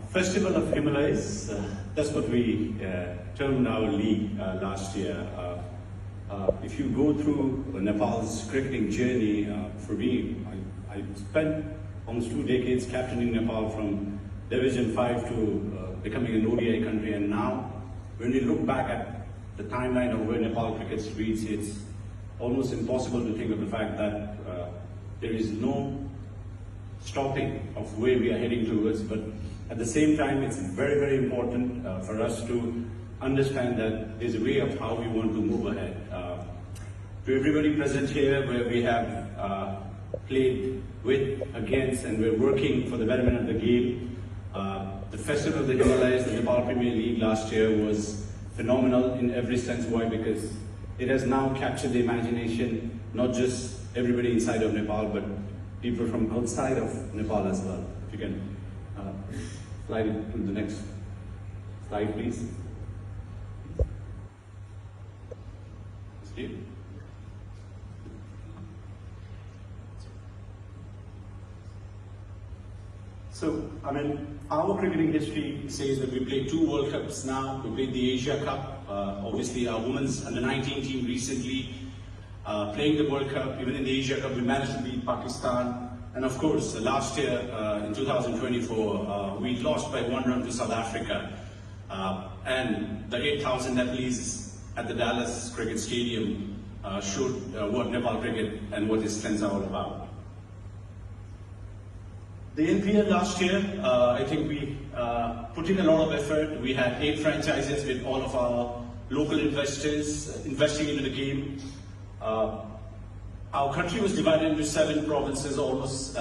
Festival of Himalayas, that's what we termed our league last year. If you go through Nepal's cricketing journey, for me, I spent almost 2 decades captaining Nepal from Division 5 to becoming an ODI country, and now when we look back at the timeline of where Nepal cricket's reached, it's almost impossible to think of the fact that there is no stopping of where we are heading towards, but at the same time it's very, very important for us to understand that there's a way of how we want to move ahead. To everybody present here, where we have played with, against, and we're working for the betterment of the game, the Festival of the Himalayas, the Nepal Premier League last year was phenomenal in every sense. Why? Because it has now captured the imagination, not just everybody inside of Nepal, but people from outside of Nepal as well. If you can slide it to the next slide, please. Steve? So, I mean, our cricketing history says that we played 2 World Cups now. We played the Asia Cup, obviously our women's under-19 team recently playing the World Cup. Even in the Asia Cup, we managed to beat Pakistan. And of course, last year, in 2024, we lost by 1 run to South Africa. And the 8,000 Nepalese at the Dallas Cricket Stadium showed what Nepal cricket and what its strengths are all about. The NPL last year, I think we put in a lot of effort. We had 8 franchises with all of our local investors investing into the game. Our country was divided into 7 provinces almost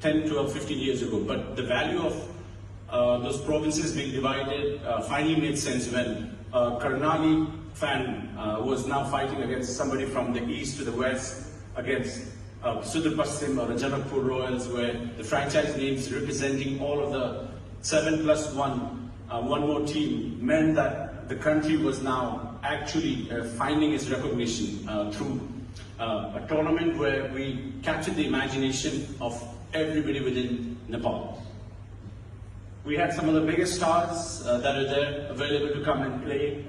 10, 12, 15 years ago. But the value of those provinces being divided finally made sense when Karnali fan was now fighting against somebody from the east to the west, against Sudar Paschim or the Janakpur Royals, where the franchise names representing all of the 7 plus 1, one more team, meant that the country was now actually finding its recognition through a tournament where we captured the imagination of everybody within Nepal. We had some of the biggest stars that are there available to come and play.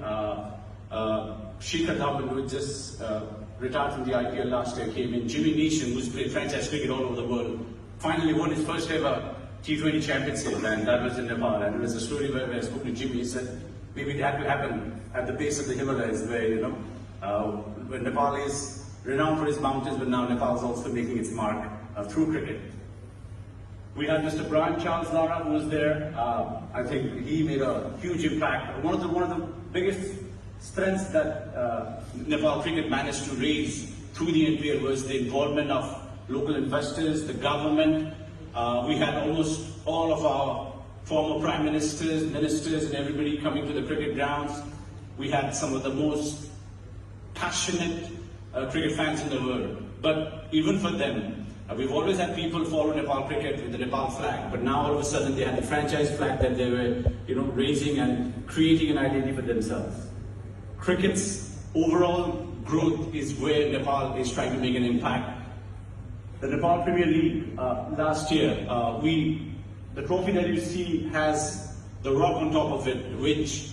Shikhar Dhawan, who just retired from the IPL last year, came in. Jimmy Neesham, who's played franchise cricket all over the world, finally won his first ever T20 championship, and that was in Nepal. And it was a story where I spoke to Jimmy. He said maybe it had to happen at the base of the Himalayas, where when Nepal is renowned for its mountains, but now Nepal is also making its mark through cricket. We had Mr. Brian Charles Lara, who was there. I think he made a huge impact. One of the biggest strengths that Nepal cricket managed to raise through the NPL was the involvement of local investors, the government. We had almost all of our former prime ministers, ministers, and everybody coming to the cricket grounds. We had some of the most passionate cricket fans in the world. But even for them, we've always had people follow Nepal cricket with the Nepal flag, but now all of a sudden they had the franchise flag that they were, raising and creating an identity for themselves. Cricket's overall growth is where Nepal is trying to make an impact. The Nepal Premier League last year, the trophy that you see has the rock on top of it, which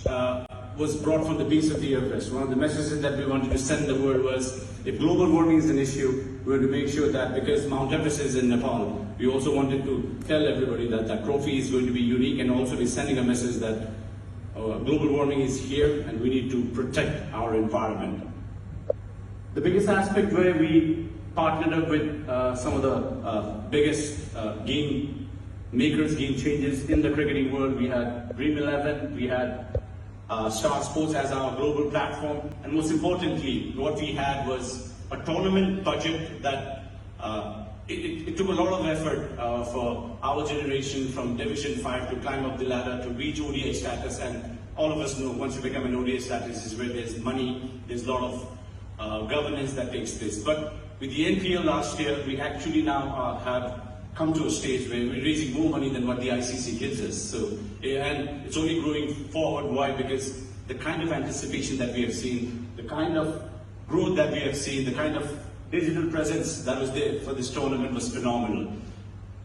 was brought from the base of the Everest. One of the messages that we wanted to send the world was, if global warming is an issue, we want to make sure that because Mount Everest is in Nepal, we also wanted to tell everybody that that trophy is going to be unique, and also be sending a message that global warming is here and we need to protect our environment. The biggest aspect where we partnered up with some of the biggest game makers, game changers in the cricketing world. We had Dream 11, we had Star Sports as our global platform, and most importantly, what we had was a tournament budget that it took a lot of effort for our generation from Division 5 to climb up the ladder to reach ODI status. And all of us know once you become an ODI status is where there's money, there's a lot of governance that takes place. But with the NPL last year, we actually now have come to a stage where we're raising more money than what the ICC gives us. So, and it's only growing forward. Why? Because the kind of anticipation that we have seen, the kind of growth that we have seen, the kind of digital presence that was there for this tournament was phenomenal.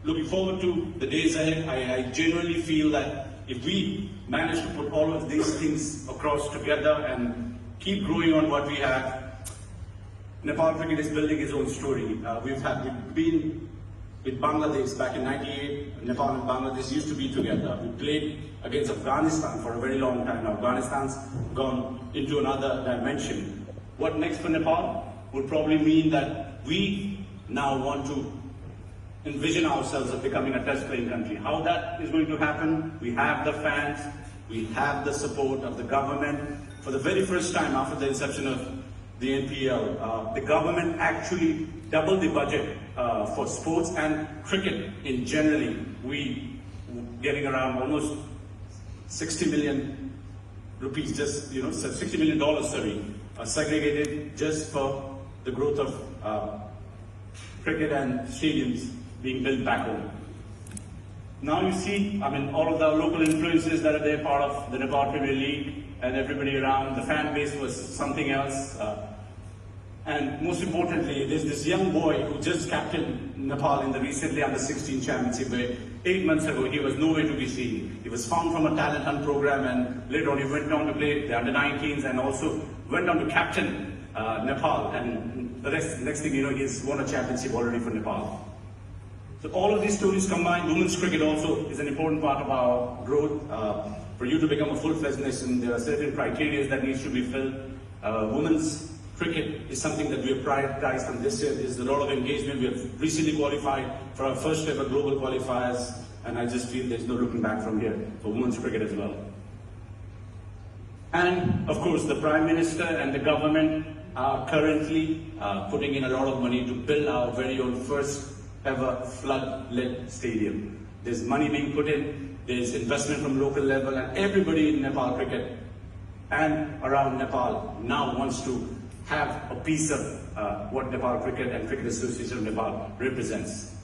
looking forward to the days ahead. I genuinely feel that if we manage to put all of these things across together and keep growing on what we have, Nepal cricket is building its own story. We've been with Bangladesh back in '98. Nepal and Bangladesh used to be together. We played against Afghanistan for a very long time. Afghanistan's gone into another dimension. What next for Nepal would probably mean that we now want to envision ourselves of becoming a test playing country. How that is going to happen, we have the fans, we have the support of the government. For the very first time after the inception of the NPL, the government actually doubled the budget for sports and cricket in generally. We getting around almost 60 million rupees, just $60 million, segregated just for the growth of cricket and stadiums being built back home. Now you see, all of the local influences that are there, part of the Nepal Premier League and everybody around. The fan base was something else. And most importantly, there's this young boy who just captained Nepal in the recently under-16 championship, where 8 months ago he was nowhere to be seen. He was found from a talent hunt program, and later on he went on to play the under-19s and also went on to captain Nepal. And the next thing you know, he's won a championship already for Nepal. So all of these stories combined. Women's cricket also is an important part of our growth. For you to become a full-fledged nation, there are certain criteria that needs to be filled. Women's cricket is something that we have prioritized from this year. There's a lot of engagement. We have recently qualified for our first ever global qualifiers, and I just feel there's no looking back from here for women's cricket as well. And of course, the Prime Minister and the government are currently putting in a lot of money to build our very own first ever flood-lit stadium. There's money being put in, there's investment from local level, and everybody in Nepal cricket and around Nepal now wants to have a piece of what Nepal Cricket and Cricket Association of Nepal represents.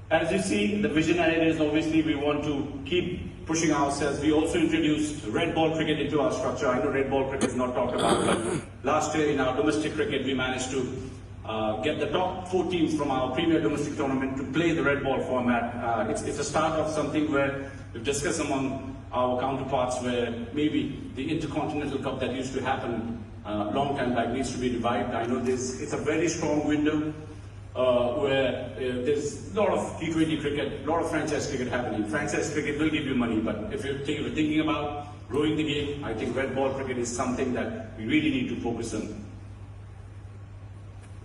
As you see, the vision ahead is obviously we want to keep pushing ourselves. We also introduced red ball cricket into our structure. I know red ball cricket is not talked about, but last year in our domestic cricket we managed to get the top 4 teams from our premier domestic tournament to play the red ball format. It's a start of something where we've discussed among our counterparts where maybe the Intercontinental Cup that used to happen long time back needs to be revived. I know it's a very strong window where there's a lot of T20 cricket, a lot of franchise cricket happening. Franchise cricket will give you money, but if you're thinking about growing the game, I think red ball cricket is something that we really need to focus on.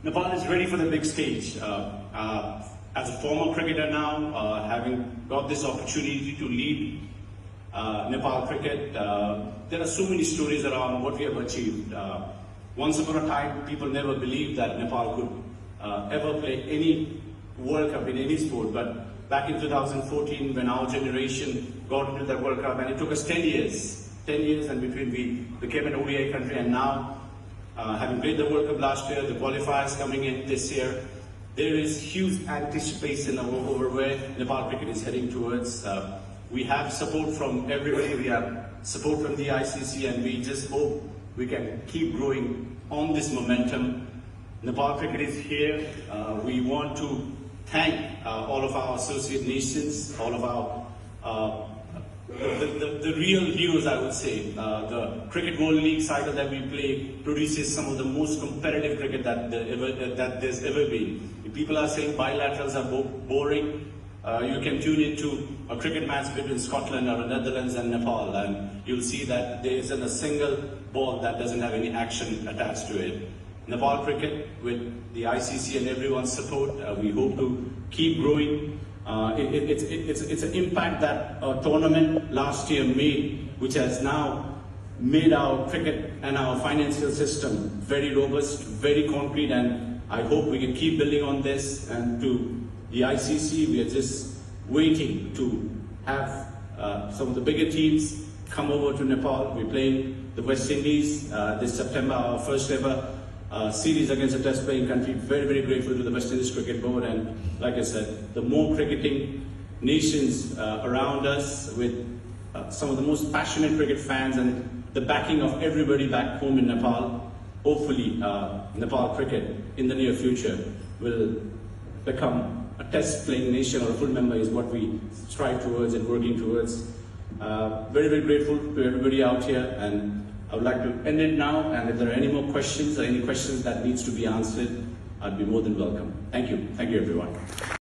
Nepal is ready for the big stage. As a former cricketer now, having got this opportunity to lead Nepal cricket, there are so many stories around what we have achieved. Once upon a time, people never believed that Nepal could ever play any World Cup in any sport, but back in 2014, when our generation got into the World Cup, and it took us 10 years and between we became an ODI country, and now having played the World Cup last year, the qualifiers coming in this year, there is huge anticipation over where Nepal cricket is heading towards. We have support from everybody, we have support from the ICC, and we just hope we can keep growing on this momentum. Nepal cricket is here. We want to thank all of our associate nations, all of our the real heroes, I would say. The Cricket World League cycle that we play produces some of the most competitive cricket that there's ever been. If people are saying bilaterals are boring, you can tune into a cricket match between Scotland or the Netherlands and Nepal, and you'll see that there isn't a single ball that doesn't have any action attached to it. Nepal cricket, with the ICC and everyone's support, we hope to keep growing. It's an impact that a tournament last year made, which has now made our cricket and our financial system very robust, very concrete, and I hope we can keep building on this. And to the ICC, we are just waiting to have some of the bigger teams come over to Nepal. We're playing the West Indies this September, our first ever series against a test playing country. Very, very grateful to the West Indies Cricket Board, and like I said, the more cricketing nations around us with some of the most passionate cricket fans and the backing of everybody back home in Nepal, hopefully Nepal cricket in the near future will become a test playing nation or a full member is what we strive towards and working towards. Very, very grateful to everybody out here, and I would like to end it now, and if there are any more questions or any questions that needs to be answered, I'd be more than welcome. Thank you. Thank you, everyone.